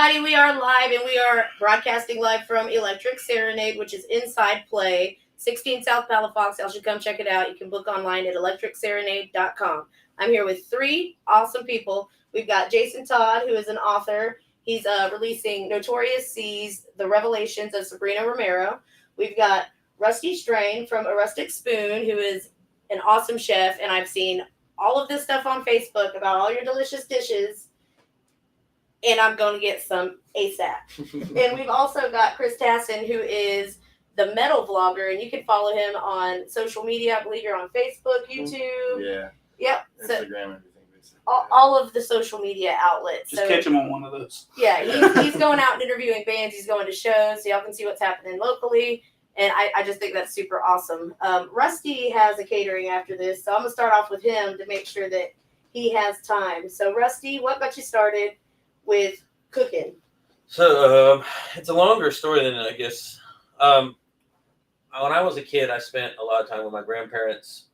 everybody. We are live and we are broadcasting live from Electric Serenade, which is inside play, 16 South Palafox. Y'all should come check it out. You can book online at electricserenade.com. I'm here with three awesome people. We've got Jason Todd, who is an author. He's releasing Notorious Seas, The Revelations of Sabrina Romero. We've got Rusty Strain from A Rustyc Spoon, who is an awesome chef, and I've seen all of this stuff on Facebook about all your delicious dishes, and I'm going to get some ASAP. And we've also got Chris Tassin, who is TheMetalVlogger, and you can follow him on social media. I believe you're on Facebook, YouTube. Yeah. Yep. Instagram, so, everything. Basically. all of the social media outlets. Just catch him on one of those. Yeah, he's going out and interviewing bands. He's going to shows, so y'all can see what's happening locally. And I just think that's super awesome. Rusty has a catering after this, so I'm going to start off with him to make sure that he has time. So, Rusty, what got you started with cooking? So, it's a longer story than I guess. When I was a kid, I spent a lot of time with my grandparents.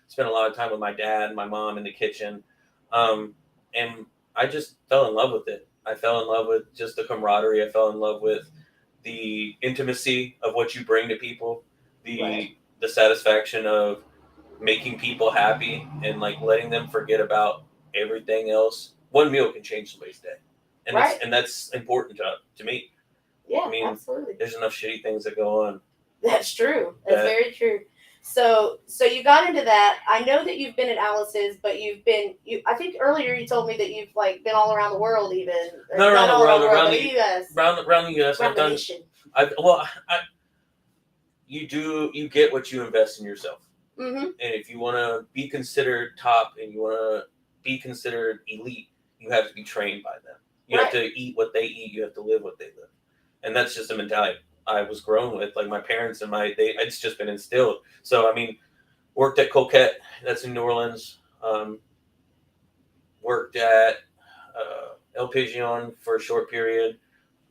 Spent a lot of time with my dad and my mom in the kitchen. And I just fell in love with it. I fell in love with just the camaraderie. I fell in love with the intimacy of what you bring to people, the satisfaction of making people happy and like letting them forget about everything else. One meal can change somebody's day, and that's important to me. Yeah, I mean, absolutely. There's enough shitty things that go on. That's true. That's very true. So you got into that. I know that you've been at Alice's, but I think earlier you told me that you've like been all around the world, even. Not around the world, around the U.S. Around the U.S. Around the nation. You get what you invest in yourself. Mm-hmm. And if you want to be considered top and you want to be considered elite, you have to be trained by them. You have to eat what they eat. You have to live what they live. And that's just a mentality I was grown with. Like my parents and it's just been instilled. So, I mean, worked at Coquette, that's in New Orleans. Worked at El Pigeon for a short period.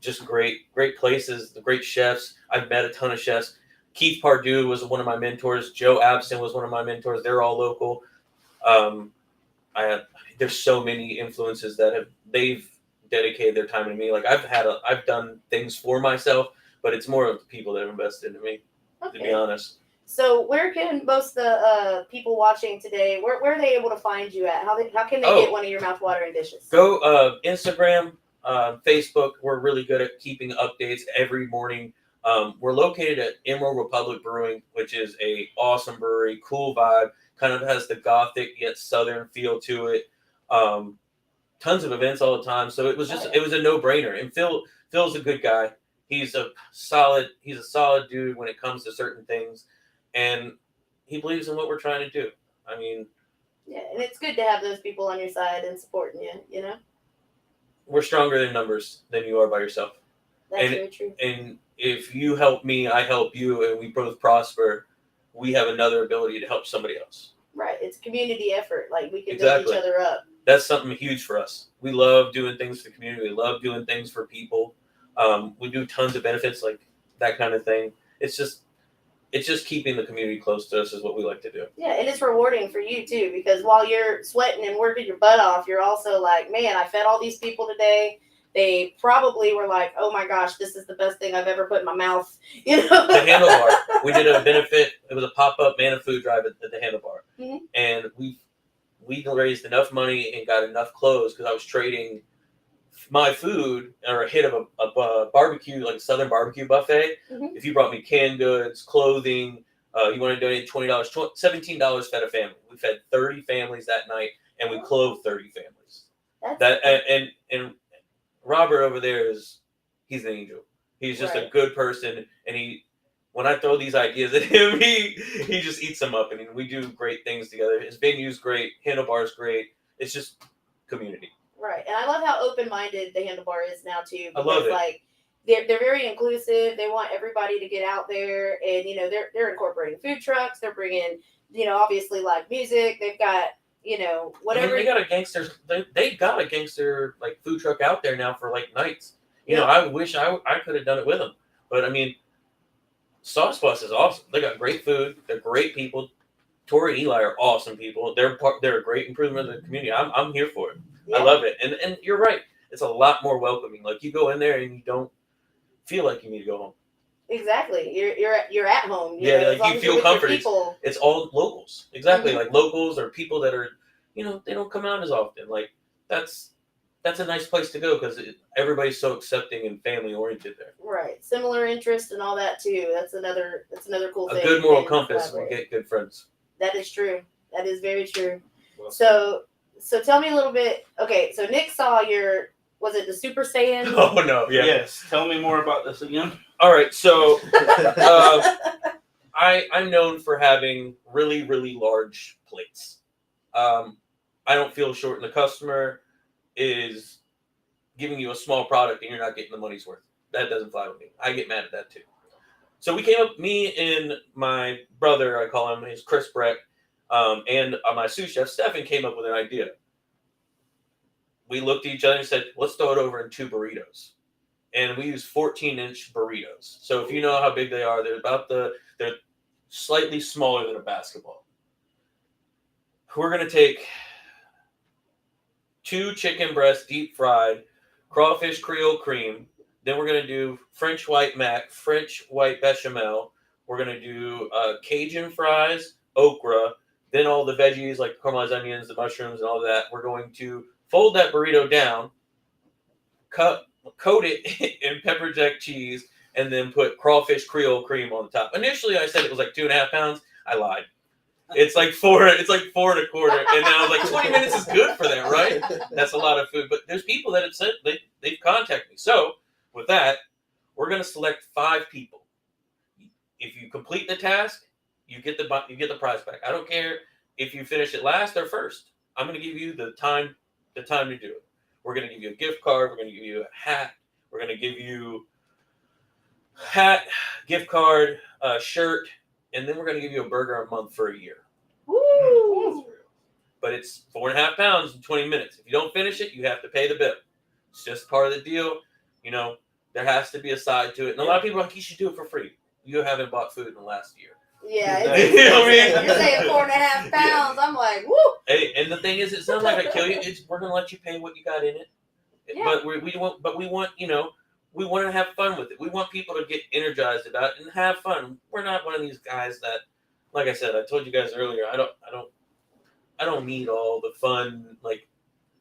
Just great places, the great chefs. I've met a ton of chefs. Keith Pardue was one of my mentors. Joe Abson was one of my mentors. They're all local. There's so many influences that they've dedicated their time to me. Like I've done things for myself, but it's more of the people that have invested in me, to be honest. So where can most of the people watching today, where are they able to find you at? How can they get one of your mouth-watering dishes? Go Instagram, Facebook. We're really good at keeping updates every morning. We're located at Emerald Republic Brewing, which is a awesome brewery, cool vibe, kind of has the gothic yet southern feel to it. Tons of events all the time. So it was it was a no-brainer. And Phil's a good guy. He's a solid dude when it comes to certain things. And he believes in what we're trying to do. I mean, yeah, and it's good to have those people on your side and supporting you, you know? We're stronger in numbers than you are by yourself. That's very true. And if you help me, I help you, and we both prosper, we have another ability to help somebody else. Right. It's a community effort. Like, we can build each other up. That's something huge for us. We love doing things for the community. We love doing things for people. We do tons of benefits, like that kind of thing. It's just keeping the community close to us is what we like to do. Yeah, and it's rewarding for you, too, because while you're sweating and working your butt off, you're also like, man, I fed all these people today. They probably were like, oh, my gosh, this is the best thing I've ever put in my mouth. You know? The Handlebar. We did a benefit. It was a pop-up man and food drive at the Handlebar. Mm-hmm. And we raised enough money and got enough clothes because I was trading my food or a hit of a barbecue, like a Southern barbecue buffet. Mm-hmm. If you brought me canned goods, clothing, you want to donate $20, $17 fed a family. We fed 30 families that night, and we clothed 30 families. And Robert over there he's an angel. He's just a good person, and when I throw these ideas at him, he just eats them up, and we do great things together. His venue's great, Handlebar's great. It's just community. Right, and I love how open-minded the Handlebar is now too. Because, I love it. Like, they're very inclusive. They want everybody to get out there, and they're incorporating food trucks. They're bringing obviously live music. They've got whatever. I mean, they got a gangster like food truck out there now for like nights. I wish I could have done it with them, but I mean, Sauce Bus is awesome. They got great food. They're great people. Tori and Eli are awesome people. They're a great improvement of the community. I'm here for it. Yeah. I love it. And you're right. it's a lot more welcoming. Like you go in there and you don't feel like you need to go home. Exactly. You're at home. Yeah, as like long you as you're feel with your comforted. people. It's all locals. Exactly. Mhm. Like locals or people that are, they don't come out as often. Like that's a nice place to go because everybody's so accepting and family oriented there. Right. Similar interest and all that too. That's another cool thing. A good moral and compass will collaborate. get good friends. That is true. That is very true. Well, So tell me a little bit. Okay, so Nick saw was it the Super Saiyan? Oh no, yeah. Yes. Tell me more about this again. All right, so I'm known for having really, really large plates. I don't feel short, and the customer is giving you a small product and you're not getting the money's worth. That doesn't fly with me. I get mad at that too. So we came up, me and my brother, I call him, he's Chris Breck, and my sous chef, Stefan, came up with an idea. We looked at each other and said, let's throw it over in 2 burritos. And we use 14-inch burritos. So if you know how big they are, they're slightly smaller than a basketball. We're going to take 2 chicken breasts, deep fried, crawfish Creole cream. Then we're going to do French white mac, French white bechamel. We're going to do Cajun fries, okra, then all the veggies like caramelized onions, the mushrooms, and all that. We're going to fold that burrito down, coat it in pepper jack cheese, and then put crawfish Creole cream on the top. Initially, I said it was like 2.5 pounds. I lied. It's like 4. It's like 4 1/4. And then I was like, 20 minutes is good for that, right? That's a lot of food. But there's people that have said they've contacted me. So with that, we're going to select 5 people. If you complete the task, you get the prize back. I don't care if you finish it last or first. I'm going to give you the time to do it. We're going to give you a gift card. We're going to give you a hat. We're going to give you hat, gift card, shirt, and then we're going to give you a burger a month for a year. Woo! But it's 4.5 pounds in 20 minutes. If you don't finish it, you have to pay the bill. It's just part of the deal. There has to be a side to it. And a lot of people are like, you should do it for free. You haven't bought food in the last year. Yeah, You know what I mean? You're saying 4.5 pounds. Yeah. I'm like, woo. Hey, and the thing is, it's not like I kill you. We're gonna let you pay what you got in it. Yeah. But we want we want to have fun with it. We want people to get energized about it and have fun. We're not one of these guys that, like I said, I told you guys earlier, I don't need all the fun like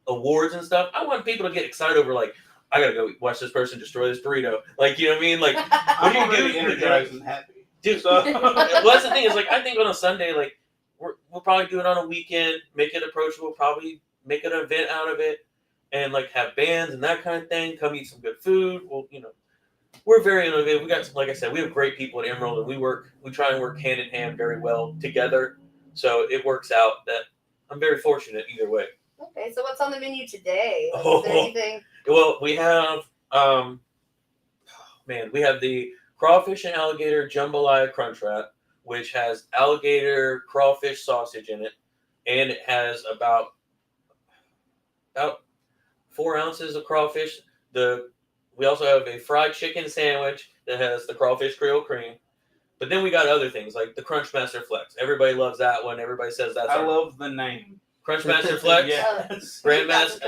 awards and stuff. I want people to get excited over like, I gotta go watch this person destroy this burrito. Like, you know what I mean? Like, what I'm do you already do? energized and happy. Dude, So well, that's the thing is like I think on a Sunday like we'll probably do it on a weekend, make it approachable, probably make an event out of it, and like have bands and that kind of thing. Come eat some good food. Well, we're very innovative. We got, like I said, we have great people at Emerald, and we try and work hand in hand very well together. So it works out that I'm very fortunate either way. Okay, so what's on the menu today? Like, is there anything? Well, we have we have the crawfish and alligator jambalaya crunch wrap, which has alligator crawfish sausage in it, and it has about 4 ounces of crawfish. We also have a fried chicken sandwich that has the crawfish Creole cream. But then we got other things like the Crunchmaster Flex. Everybody loves that one. Everybody says that's I love the name. Crunchmaster Flex. Yes. Grandmaster.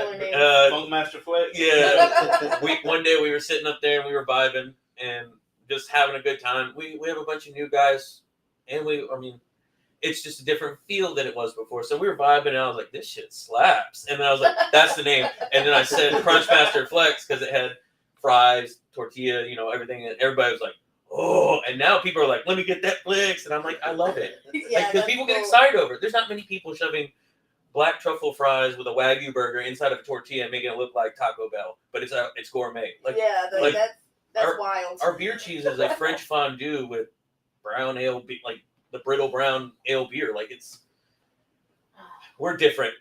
Funkmaster Flex. Yeah. One day we were sitting up there and we were vibing and just having a good time. We have a bunch of new guys, and it's just a different feel than it was before. So we were vibing, and I was like, this shit slaps. And then I was like, that's the name. And then I said Crunchmaster Flex because it had fries, tortilla, everything. And everybody was like, oh. And now people are like, let me get that Flex. And I'm like, I love it. Yeah, because people get excited over it. There's not many people shoving black truffle fries with a Wagyu burger inside of a tortilla and making it look like Taco Bell. But it's gourmet. Like, yeah, that's wild. Our beer cheese is a French fondue with brown ale, like the brittle brown ale beer. Like we're different,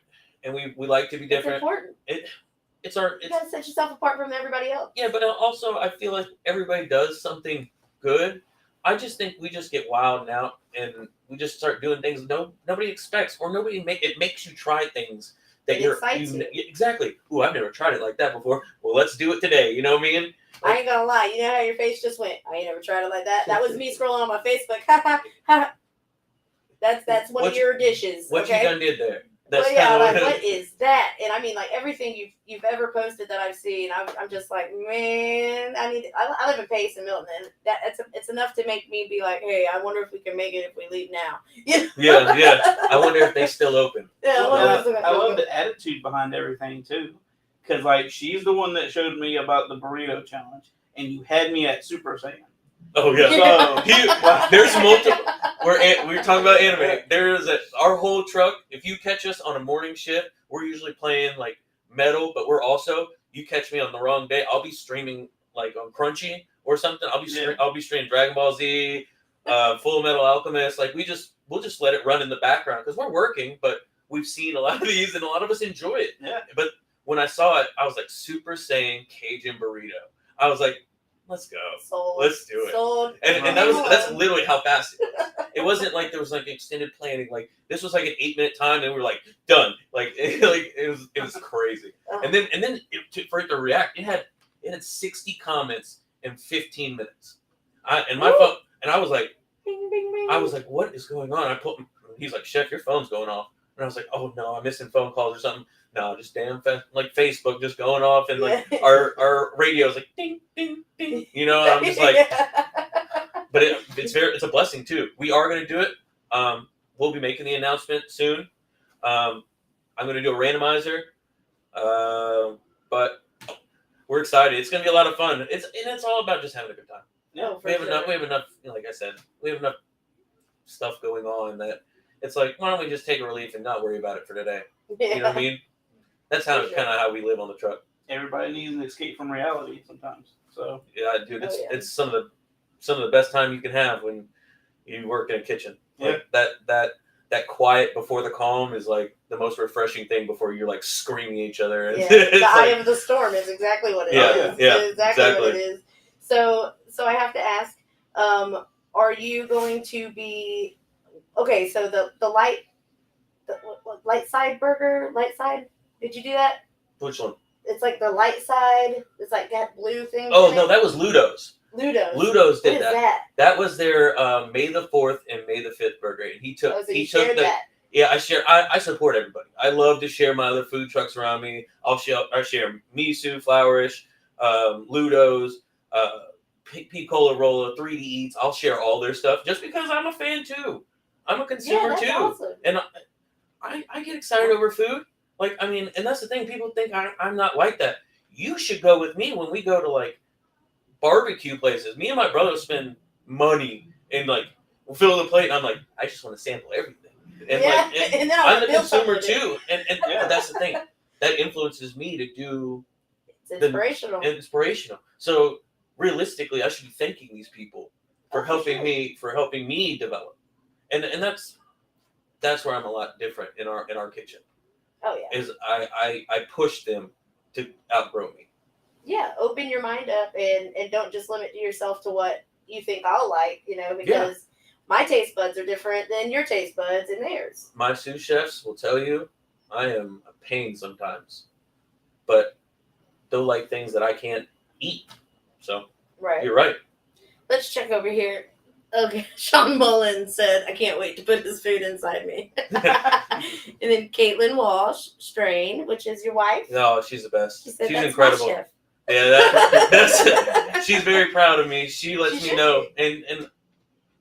and we like to be different. It's important. You gotta set yourself apart from everybody else. Yeah, but also I feel like everybody does something good. I just think we just get wild out, and we just start doing things nobody expects, or it makes you try things that you. Exactly. Ooh, I've never tried it like that before. Well, let's do it today. You know what I mean? I ain't gonna lie. You know how your face just went? I ain't never tried it like that. That was me scrolling on my Facebook. That's one of your dishes. What you done did there? That's Well, yeah, kind like of what is that? And I mean, like everything you've ever posted that I've seen, I'm just like, man, I live in Pace and Milton, and it's enough to make me be like, hey, I wonder if we can make it if we leave now. Yeah. I wonder if they still open. Yeah, I love the attitude behind everything too, because like she's the one that showed me about the burrito challenge, and you had me at Super Saiyan. Oh yeah. So There's multiple. We're talking about anime. There's our whole truck. If you catch us on a morning shift, we're usually playing like metal, but we're also, you catch me on the wrong day, I'll be streaming like on Crunchy or something. I'll be streaming Dragon Ball Z, Full Metal Alchemist. Like we'll just let it run in the background because we're working, but we've seen a lot of these and a lot of us enjoy it. Yeah. But when I saw it, I was like, Super Saiyan Cajun burrito. I was like, let's go. Sold. Let's do it. Sold. And that's literally how fast it was. It wasn't like there was like extended planning. Like this was like an 8-minute time, and we were like done. Like it was crazy. And then for it to react, it had 60 comments in 15 minutes. My phone, and I was like, Bing, bing, bing. I was like, what is going on? He's like, Chef, your phone's going off. And I was like, oh no, I'm missing phone calls or something. No, just damn like Facebook just going off, and like our radio's like ding ding ding. You know, and I'm just like, but it's a blessing too. We are going to do it. We'll be making the announcement soon. I'm going to do a randomizer, but we're excited. It's going to be a lot of fun. It's all about just having a good time. No, we have enough. Like I said, we have enough stuff going on that it's like, why don't we just take a relief and not worry about it for today? Yeah. You know what I mean? That's kind of how we live on the truck. Everybody needs an escape from reality sometimes. So yeah, dude, it's some of the best time you can have when you work in a kitchen. Like that quiet before the calm is like the most refreshing thing before you're like screaming at each other. Yeah, the eye of the storm is exactly what it is. Yeah, it's exactly what it is. So I have to ask, are you going to be okay? So the light side burger, light side. Did you do that? Which one? It's like the light side. It's like that blue thing. Oh no, that was Ludo's. Ludo's did that. That was their May the 4th and May the 5th burger. And he took that. Yeah, I support everybody. I love to share my other food trucks around me. I share Misu, Flourish, Ludo's, P-Cola Rolla, 3D Eats. I'll share all their stuff just because I'm a fan too. I'm a consumer too. Awesome. And I get excited over food. Like, I mean, and that's the thing. People think I'm not like that. You should go with me when we go to, like, barbecue places. Me and my brother spend money and, like, we'll fill the plate. And I'm like, I just want to sample everything. And, and then I'm a consumer, too. And that's the thing. That influences me to do... It's inspirational. So, realistically, I should be thanking these people for helping me develop. And that's where I'm a lot different in our kitchen. Oh yeah. Is I push them to outgrow me. Yeah, open your mind up and don't just limit yourself to what you think I'll like, because my taste buds are different than your taste buds and theirs. My sous chefs will tell you I am a pain sometimes, but they'll like things that I can't eat. So you're right. Let's check over here. Okay, Sean Mullen said, I can't wait to put this food inside me. And then Caitlin Walsh, Strain, which is your wife. No, she's the best. She's incredible. My chef. Yeah, that's she's very proud of me. She lets me know. And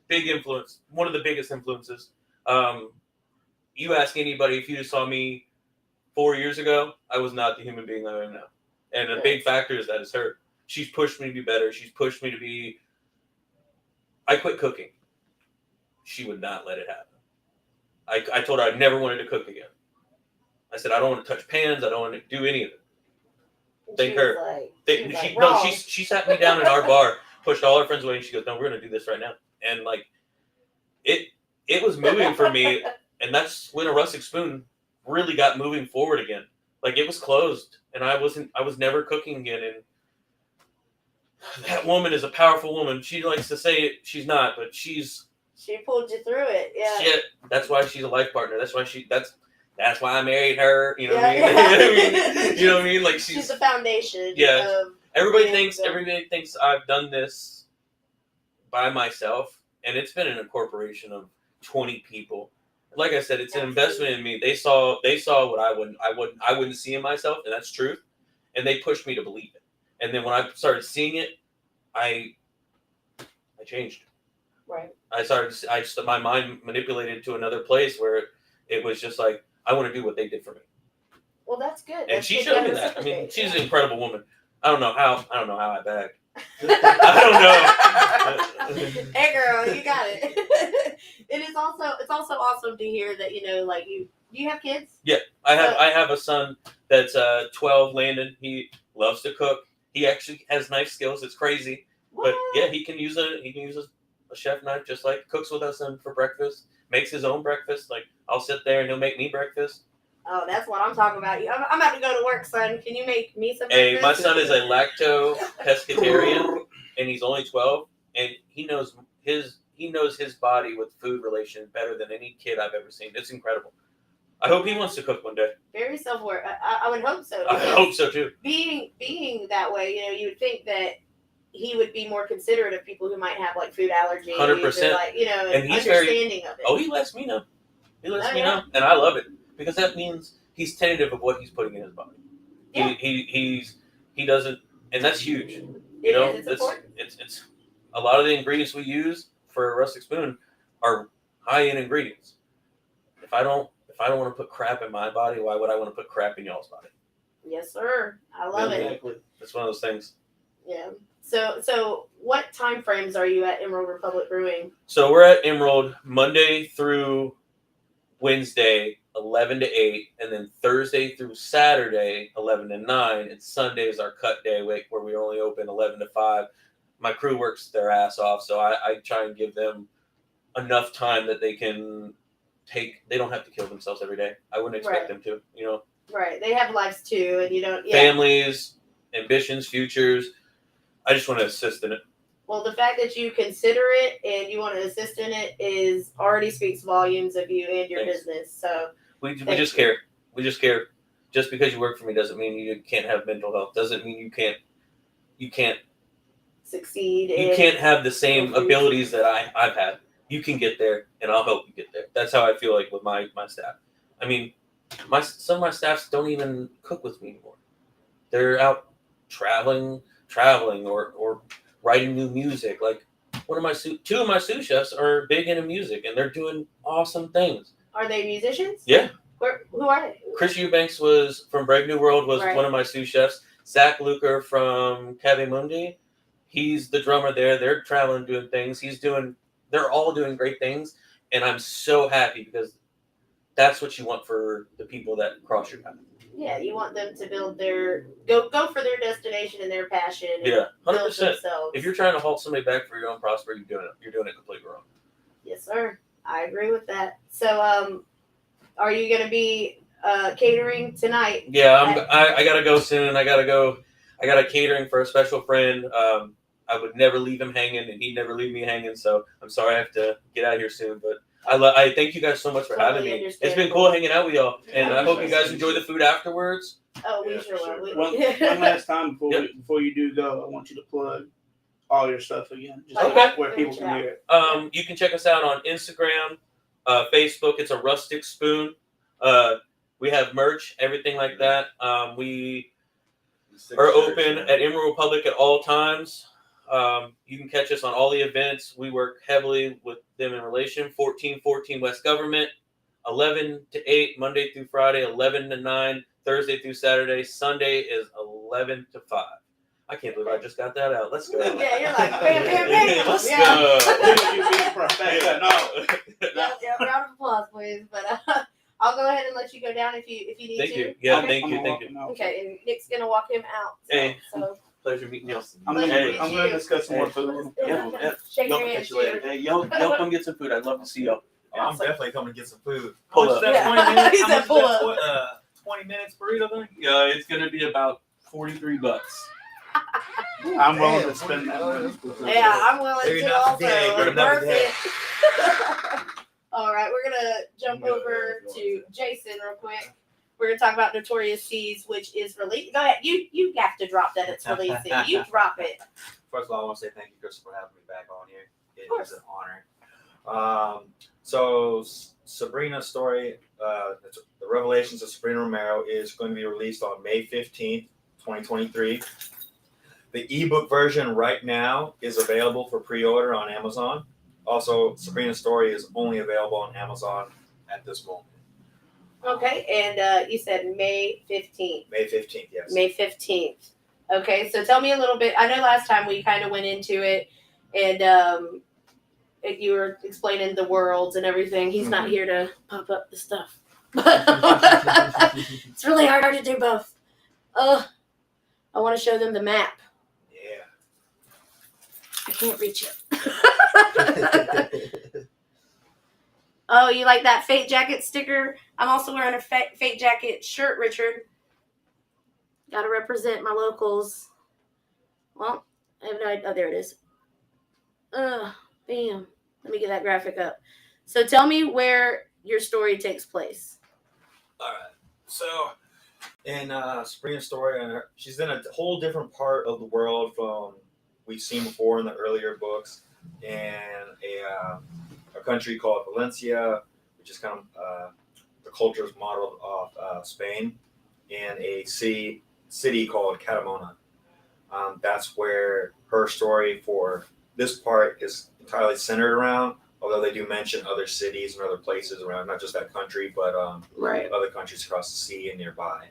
big influence. One of the biggest influences. You ask anybody, if you just saw me 4 years ago, I was not the human being I am now. And a big factor is that it's her. She's pushed me to be better. She's pushed me to be... I quit cooking. She would not let it happen. I told her I never wanted to cook again. I said, I don't want to touch pans. I don't want to do any of it. Thank her. She sat me down in our bar, pushed all her friends away, and she goes, no, we're going to do this right now. And like, it was moving for me. And that's when A Rustyc Spoon really got moving forward again. Like, it was closed and I was never cooking again. And that woman is a powerful woman. She likes to say it. She's not, but she pulled you through it. Yeah. Shit. That's why she's a life partner. That's why I married her. You know what I mean? You know what I mean? Like she's the foundation. Yeah. Everybody thinks I've done this by myself, and it's been in a corporation of 20 people. like I said, it's an investment in me. They saw what I wouldn't see in myself, and that's truth. And they pushed me to believe it. And then when I started seeing it, I changed. Right. My mind manipulated to another place where it was just like, I want to do what they did for me. Well, that's good. And she showed me that. I mean, she's an incredible woman. I don't know how I bagged. I don't know. Hey, girl, you got it. It's also awesome to hear that like do you have kids? Yeah, I have a son that's 12, Landon. He loves to cook. He actually has knife skills. It's crazy, What? but yeah, he can use a chef knife, just like cooks with us and for breakfast. Makes his own breakfast. Like I'll sit there and he'll make me breakfast. Oh, that's what I'm talking about. I'm about to go to work, son. Can you make me some breakfast? Hey, my son is a lacto pescatarian, and he's only 12, and he knows his body with food relation better than any kid I've ever seen. It's incredible. I hope he wants to cook one day. Very self-aware. I would hope so. I hope so too. Being that way, you would think that he would be more considerate of people who might have like food allergies. 100%. Like, and he's understanding of it. Oh, he lets me know. And I love it because that means he's tentative of what he's putting in his body. Yeah. He doesn't, and that's huge. It's important. It's a lot of the ingredients we use for a rustic spoon are high-end ingredients. If I don't want to put crap in my body, why would I want to put crap in y'all's body? Yes, sir. I love it. It's one of those things. Yeah. So what time frames are you at Emerald Republic Brewing? So we're at Emerald Monday through Wednesday, 11 to 8, and then Thursday through Saturday, 11 to 9, and Sunday is our cut day where we only open 11 to 5. My crew works their ass off, so I try and give them enough time that they don't have to kill themselves every day. I wouldn't expect them to, Right. They have lives too, and you don't. Yeah. Families, ambitions, futures. I just want to assist in it. Well, the fact that you consider it and you want to assist in it already speaks volumes of you and your business. So we just care. We just care. Just because you work for me doesn't mean you can't have mental health. Doesn't mean you can't succeed. You can't have the same abilities that I've had. You can get there, and I'll help you get there. That's how I feel like with my staff. I mean, some of my staffs don't even cook with me anymore. They're out traveling or writing new music. Like two of my sous chefs are big into music, and they're doing awesome things. Are they musicians? Yeah. Who are they? Chris Eubanks was from Brave New World, was one of my sous chefs. Zach Luker from Cave Mundi, he's the drummer there. They're traveling, doing things. They're all doing great things, and I'm so happy because that's what you want for the people that cross your path. Yeah, you want them to build go for their destination and their passion. Yeah, 100%. If you're trying to hold somebody back for your own prosperity, you're doing it completely wrong. Yes, sir. I agree with that. So, are you going to be catering tonight? Yeah, I gotta go soon. I got a catering for a special friend. I would never leave him hanging, and he'd never leave me hanging. So I'm sorry I have to get out of here soon, but I thank you guys so much for having me. It's been cool hanging out with y'all, and I hope you guys enjoy the food afterwards. Oh, we sure will. One last time before you do go, I want you to plug all your stuff again, just where people can hear it. You can check us out on Instagram, Facebook. It's A Rustyc Spoon. We have merch, everything like that. We are open at Emerald Republic at all times. You can catch us on all the events. We work heavily with them in relation. 1414 West Government, 11 to 8, Monday through Friday, 11 to 9, Thursday through Saturday. Sunday is 11 to 5. I can't believe I just got that out. Let's go. Yeah, you're like, bam, bam, bam. Let's go. Yeah, round of applause, please. But I'll go ahead and let you go down if you need to. Thank you. Yeah, thank you. Okay, and Nick's going to walk him out. Hey. So. Pleasure meeting you. I'm gonna discuss some more food. Shake your hand. Hey, y'all come get some food. I'd love to see y'all. I'm definitely coming to get some food. Pull up. 20 minutes? He said pull up. 20 minutes burrito thing? Yeah, it's gonna be about $43. I'm willing to spend that money. Yeah, I'm willing Maybe to not also. today, but another day. All right, we're gonna jump over to Jason real quick. We're gonna talk about Notorious Seas, which is released. Go ahead, you have to drop that it's releasing. You drop it. First of all, I want to say thank you, Crystal, for having me back on here. It is an honor. So Sabrina's story, the Revelations of Sabrina Romero, is going to be released on May 15th, 2023. The ebook version right now is available for pre-order on Amazon. Also, Sabrina's story is only available on Amazon at this moment. Okay, and you said May 15th. May 15th, yes. May 15th. Okay, so tell me a little bit. I know last time we kind of went into it, and you were explaining the worlds and everything. He's not here to pop up the stuff. It's really hard to do both. I want to show them the map. Yeah. I can't reach it. Oh, you like that Fate Jacket sticker? I'm also wearing a Fate Jacket shirt, Richard. Got to represent my locals. Well, I have no idea. Oh, there it is. Bam. Let me get that graphic up. So tell me where your story takes place. All right. So, in Sabrina's story, she's in a whole different part of the world from we've seen before in the earlier books, in a country called Valencia, which is kind of the culture is modeled off Spain, and a city called Catamona. That's where her story for this part is entirely centered around, although they do mention other cities and other places around, not just that country, but other countries across the sea and nearby.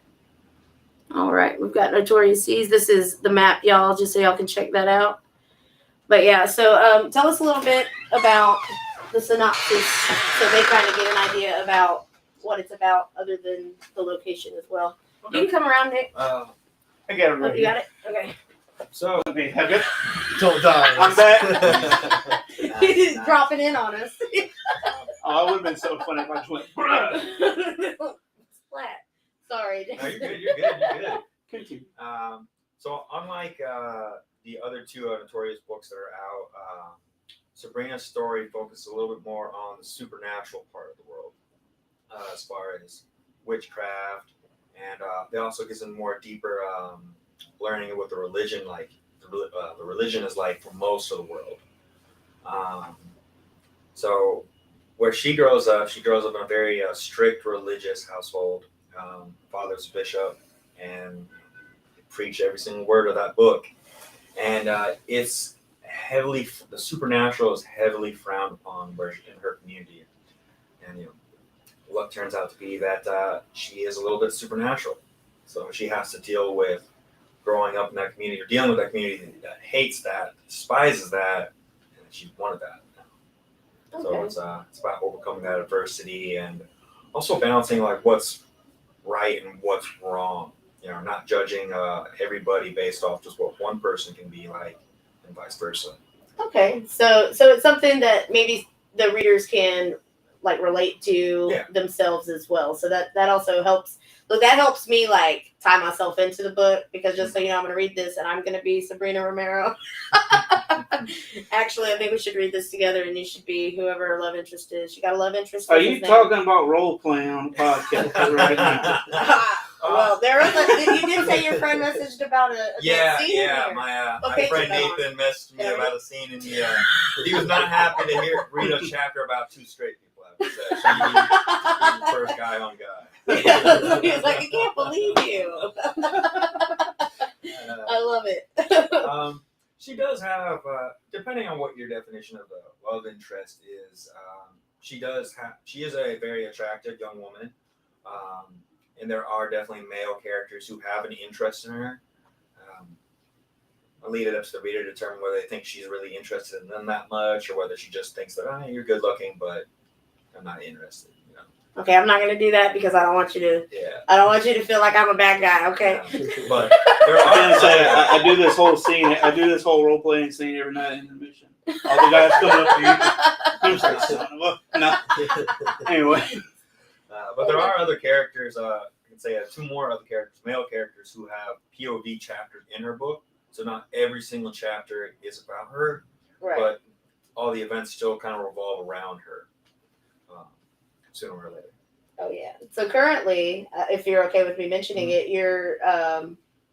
All right, we've got Notorious Seas. This is the map, y'all, just so y'all can check that out. But yeah, so tell us a little bit about the synopsis so they kind of get an idea about what it's about other than the location as well. Okay. You can come around, Nick. I got it right You got it? Okay. So, I mean, have it. don't die. I'm back. He's dropping in on us. Oh, it would have been so funny if I just went. Splat. Sorry. No, you're good. You're good. Continue. So unlike the other two Notorious books that are out, Sabrina's story focuses a little bit more on the supernatural part of the world, as far as witchcraft, and they also get some more deeper learning of what the religion the religion is like for most of the world. So where she grows up in a very strict religious household. Father's a bishop, and preach every single word of that book. And it's heavily, the supernatural is heavily frowned upon in her community. And what turns out to be that she is a little bit supernatural. So she has to deal with growing up in that community, or dealing with that community that hates that, despises that, and she's one of that now. Okay. So it's about overcoming that adversity and also balancing like what's right and what's wrong. Not judging everybody based off just what one person can be like, and vice versa. Okay, so it's something that maybe the readers can like relate to themselves as well. So that also helps. Look, that helps me like tie myself into the book, because just so you know, I'm going to read this and I'm going to be Sabrina Romero. Actually, I think we should read this together, and you should be whoever her love interest is. You got a love interest? Are you talking about role playing on the podcast right now? Well, you did say your friend messaged about a scene in here. My friend Nathan messaged me about a scene in the. He was not happy to read a chapter about two straight people. I would say. He's the first guy on guy. He was like, I can't believe you. I love it. She does have, depending on what your definition of the love interest is, she is a very attractive young woman. And there are definitely male characters who have an interest in her. I'll leave it up to the reader to determine whether they think she's really interested in them that much, or whether she just thinks that, you're good looking, but I'm not interested. Okay, I'm not going to do that because I don't want you to. Yeah. I don't want you to feel like I'm a bad guy. Okay. Yeah. But there are. I do this whole scene. I do this whole role playing scene every night in the mission. All the guys coming up to you. I'm just like, son of a. No. Anyway. But there are other characters. I can say two more other characters, male characters, who have POV chapters in her book. So not every single chapter is about her, Right. but all the events still kind of revolve around her. Sooner or later. Oh yeah. So currently, if you're okay with me mentioning it, you're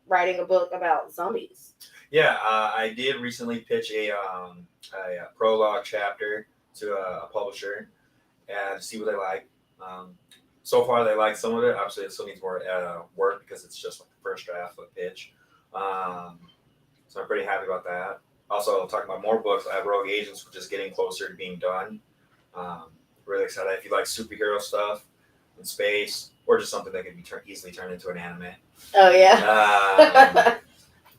writing a book about zombies. Yeah, I did recently pitch a prologue chapter to a publisher and see what they like. So far, they like some of it. Obviously, it still needs more work because it's just like the first draft, like pitch. So I'm pretty happy about that. Also, talking about more books, I have Rogue Agents, which is getting closer to being done. Really excited. If you like superhero stuff in space, or just something that can be easily turned into an anime. Oh yeah.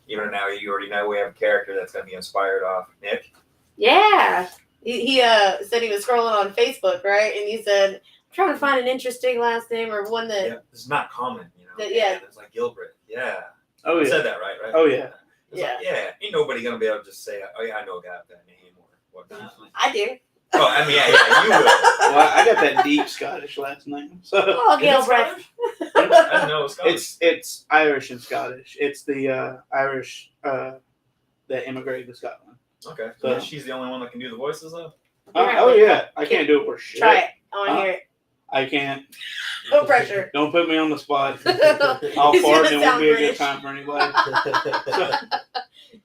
Even now, you already know we have a character that's going to be inspired off Nick. Yeah. He said he was scrolling on Facebook, right? And he said, I'm trying to find an interesting last name or one that. Yeah, it's not common, you know. Yeah. It's like Gilbert. Yeah. Oh I yeah. said that right? Oh yeah. It's like, yeah. Ain't nobody going to be able to just say, oh yeah, I know a guy with that name or whatnot. I do. Oh, I mean, yeah, you will. Well, I got that deep Scottish last name. So Oh, Is it Gilbert. Scottish? I didn't know it was Scottish. it's Irish and Scottish. It's the Irish that immigrated to Scotland. Okay. So- So she's the only one that can do the voices, though? Oh yeah, I can't do it for shit. Try it. I want to hear it. I can't. No pressure. Don't put me on the spot. He's I'll fart and it gonna won't sound be a British. good time for anybody.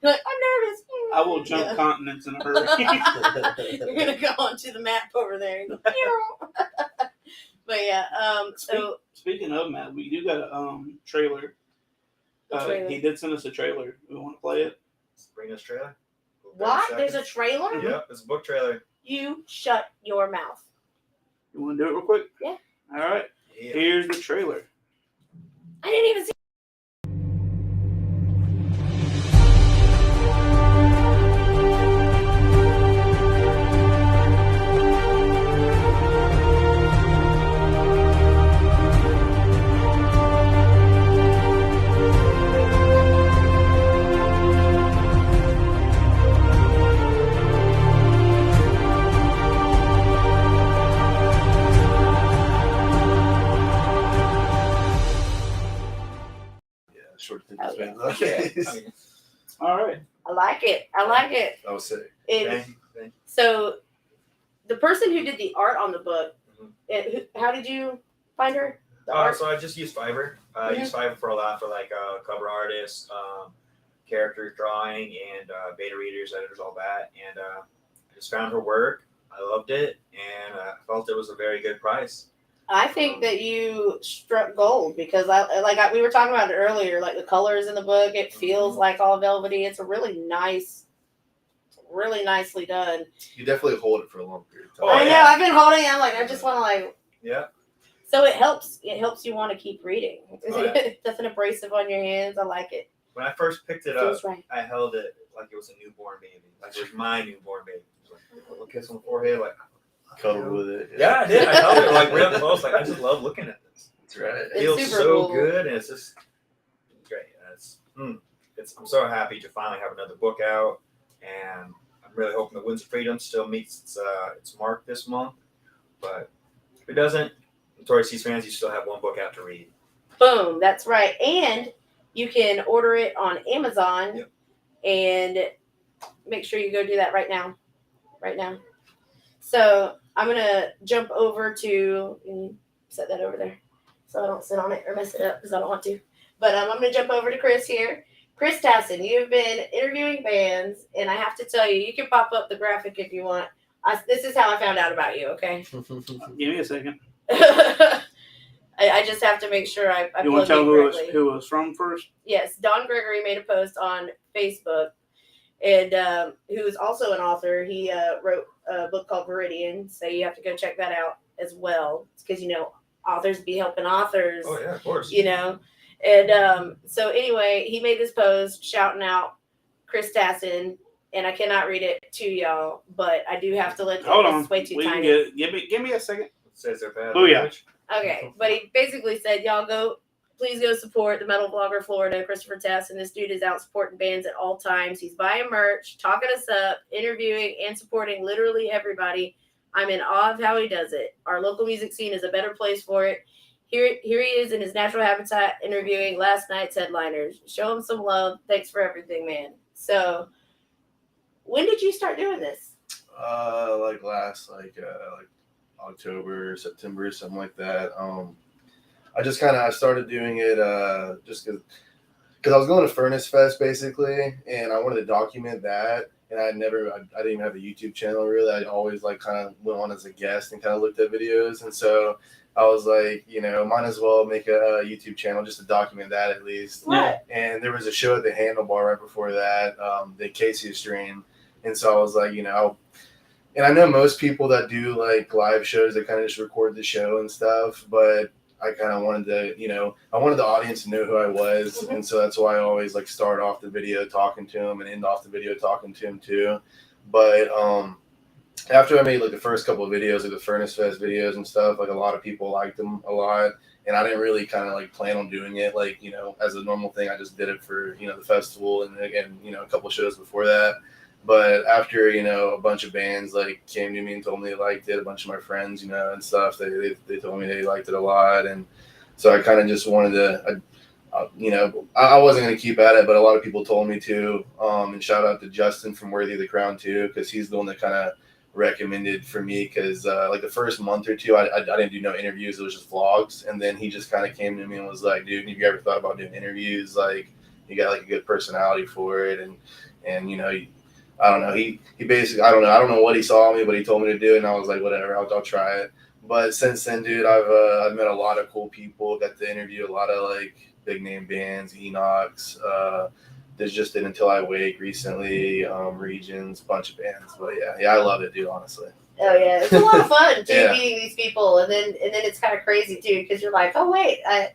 Like, I'm nervous. I will jump Yeah. continents in a hurry. You're gonna go onto the map over there. And go, but yeah, so Speaking of Matt, we do got a trailer. trailer. He did send us a trailer. We want to play it. Sabrina's trailer? What? There's a trailer? Yep, it's a book trailer. You shut your mouth. You want to do it real quick? Yeah. All right. Yeah. Here's the trailer. I didn't even see. Short Oh, attention yeah. span. Yeah. I mean, All right. I like it. I like it. That was sick. It thank you. so the person who did the art on the book. Mhm. How did you find her? The art. So I just use Fiverr. I use Fiverr for a lot for like cover artists, character drawing, and beta readers, editors, all that. And I just found her work. I loved it, and I felt it was a very good price. I think that you struck gold because we were talking about it earlier. Like the colors in the book, it feels like all velvety. It's a really nicely done. You definitely hold it for a long period of time. Oh, I know. yeah. I've been holding it. I'm like, I just want to like. Yeah. So it helps. It helps you want to keep reading. Oh, yeah. It doesn't abrasive on your hands. I like it. When I first picked it up, Feels right. I held it like it was a newborn baby. Like it was my newborn baby. It was like a little kiss on the forehead, like Cuddle with it. yeah, I did. I held it like real close. Like I just love looking at this. That's right. It It's feels super so cool. good, and it's just great. And I'm so happy to finally have another book out, and I'm really hoping that Winds of Freedom still meets its mark this month. But if it doesn't, Notorious fans, you still have one book out to read. Boom. That's right. And you can order it on Amazon. Yep. And make sure you go do that right now. Right now. So I'm gonna jump over to set that over there, so I don't sit on it or mess it up because I don't want to. But I'm gonna jump over to Chris here. Chris Tassin, you've been interviewing bands, and I have to tell you, you can pop up the graphic if you want. This is how I found out about you. Okay. Give me a second. I just have to make sure I You want plug to tell in who it was, correctly. who it was from first? Yes, Don Gregory made a post on Facebook, and who's also an author. He wrote a book called Viridian, so you have to go check that out as well, because authors be helping authors. Oh yeah, of course. And so anyway, he made this post shouting out Chris Tassin, and I cannot read it to y'all, but I do have to let you. Hold on. It's way too We can tiny. give me a second. It says they're bad. Booyah. language. Okay, but he basically said, please go support the Metal Vlogger Florida, Christopher Tassin. This dude is out supporting bands at all times. He's buying merch, talking us up, interviewing, and supporting literally everybody. I'm in awe of how he does it. Our local music scene is a better place for it. Here he is in his natural habitat interviewing last night's headliners. Show him some love. Thanks for everything, man. So, when did you start doing this? Like last October, September, something like that. I started doing it just because I was going to Furnace Fest basically, and I wanted to document that. and I didn't even have a YouTube channel really. I always like kind of went on as a guest and kind of looked at videos, and so I was like, might as well make a YouTube channel just to document that at least. Right. And there was a show at the Handlebar right before that, the Casey stream, and so I was like, and I know most people that do like live shows, they kind of just record the show and stuff, but I kind of wanted to, I wanted the audience to know who I was, Mm-hmm. and so that's why I always like start off the video talking to him and end off the video talking to him too. But after I made like the first couple of videos, like the Furnace Fest videos and stuff, like a lot of people liked them a lot, and I didn't really kind of like plan on doing it like as a normal thing. I just did it for the festival and again a couple shows before that. But after a bunch of bands like came to me and told me they liked it, a bunch of my friends and stuff, they told me they liked it a lot, and so I kind of just wanted to. I wasn't going to keep at it, but a lot of people told me to. And shout out to Justin from Worthy of the Crown too, because he's the one that kind of recommended for me. Because like the first month or two, I didn't do no interviews; it was just vlogs. And then he just kind of came to me and was like, "Dude, have you ever thought about doing interviews? Like, you got like a good personality for it." And I don't know. He basically I don't know what he saw in me, but he told me to do it, and I was like, whatever, I'll try it. But since then, dude, I've met a lot of cool people. Got to interview a lot of like big name bands, Enochs. There's just did Until I Wake recently, Regions, bunch of bands. But yeah, I love it, dude. Honestly. Oh yeah, it's a lot of fun too, Yeah. meeting these people, and then it's kind of crazy too, because you're like, oh wait, I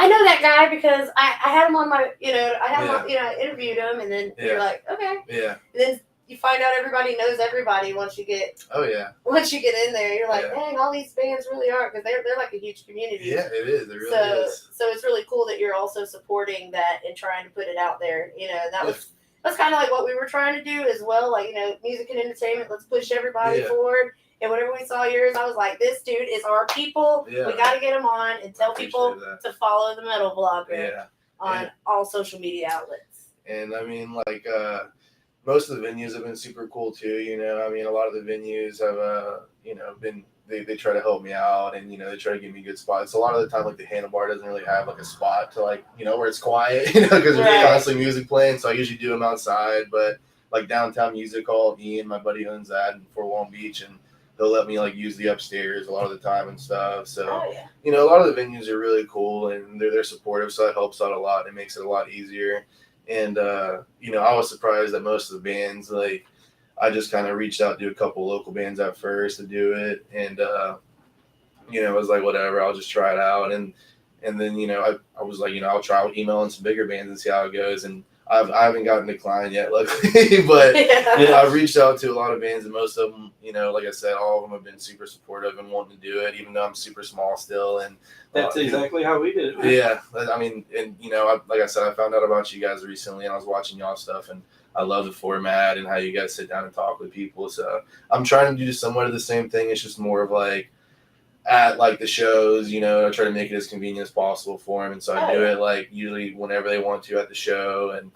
know that guy because I had him on my, I interviewed him, and then you're like, okay, Yeah. and then you find out everybody knows everybody once you get Oh yeah. in there. You're like, Yeah. dang, all these bands really are, because they're like a huge community. Yeah, it is. It really is. So it's really cool that you're also supporting that and trying to put it out there. That's kind of like what we were trying to do as well. Like, music and entertainment, let's push everybody Yeah. forward. And whenever we saw yours, I was like, this dude is our people. Yeah. We got to get him on and tell people Appreciate to follow the Metal Vlogger Yeah. on all social media outlets. And I mean, like, most of the venues have been super cool too. I mean, a lot of the venues have, been, they try to help me out, and, they try to give me good spots. A lot of the time, like the Handlebar doesn't really have like a spot to like, where it's quiet, because Right. there's constantly music playing. So I usually do them outside, but like Downtown Music Hall, Ian, my buddy owns that in Fort Walton Beach, and they'll let me like use the upstairs a lot of the time and stuff. So, Oh, yeah. a lot of the venues are really cool, and they're supportive. So that helps out a lot. It makes it a lot easier. And, I was surprised that most of the bands, like, I just kind of reached out to a couple local bands at first to do it. And, I was like, whatever, I'll just try it out. And then, I was like, I'll try emailing some bigger bands and see how it goes. And I haven't gotten declined yet, luckily, but Yeah. I've reached out to a lot of bands, and most of them, like I said, all of them have been super supportive and wanting to do it, even though I'm super small still. And That's exactly how we did it, man. yeah, I mean, and like I said, I found out about you guys recently, and I was watching y'all stuff, and I love the format and how you guys sit down and talk with people. So I'm trying to do somewhat of the same thing. It's just more of like at like the shows, I try to make it as convenient as possible for them, and so I do it like usually whenever they want to at the show. And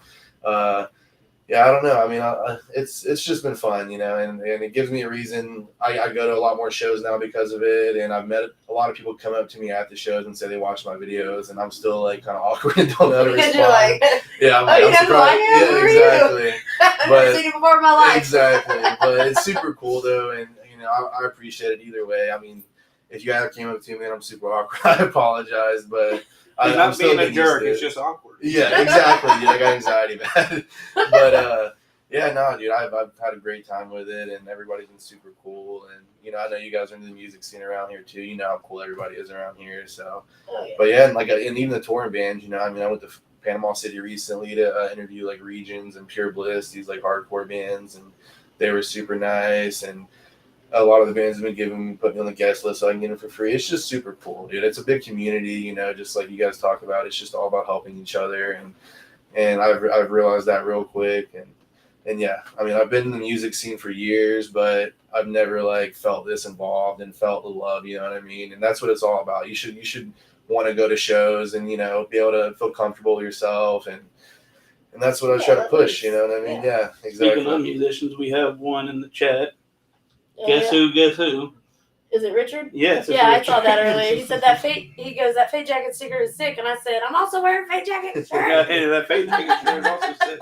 yeah, I don't know. I mean, it's just been fun, and it gives me a reason. I go to a lot more shows now because of it, and I've met a lot of people come up to me at the shows and say they watch my videos, and I'm still like kind of awkward and don't know how to Because respond. you're like, Yeah, I'm, oh, I'm you never surprised. like him? Yeah, Who are you? exactly. I've But- never seen it before in my life. Exactly, but it's super cool though, and I appreciate it either way. I mean, if you guys came up to me and I'm super awkward, I apologize, but It's I'm not still being a getting used jerk, to it's it. just awkward. Yeah, exactly. I got anxiety, man. But yeah, no, dude, I've had a great time with it, and everybody's been super cool. And I know you guys are in the music scene around here too. You know how cool everybody is around here. So, Oh, yeah. but yeah, and even the touring bands. I mean, I went to Panama City recently to interview like Regions and Pure Bliss, these like hardcore bands, and they were super nice. And a lot of the bands have been putting me on the guest list so I can get them for free. It's just super cool, dude. It's a big community, just like you guys talk about. It's just all about helping each other, and I've realized that real quick. And yeah, I mean, I've been in the music scene for years, but I've never like felt this involved and felt the love. You know what I mean? And that's what it's all about. You should want to go to shows and be able to feel comfortable with yourself, and that's what I try to push. You know what I mean? Yeah, exactly. Speaking of musicians, we have one in the chat. Oh, Guess yeah. who? Is it Richard? Yes. it's Yeah, I Richard. saw that earlier. He said that fate jacket sticker is sick, and I said I'm also wearing fate jacket shirt. Yeah, hey, that fake nigga shirt is also sick.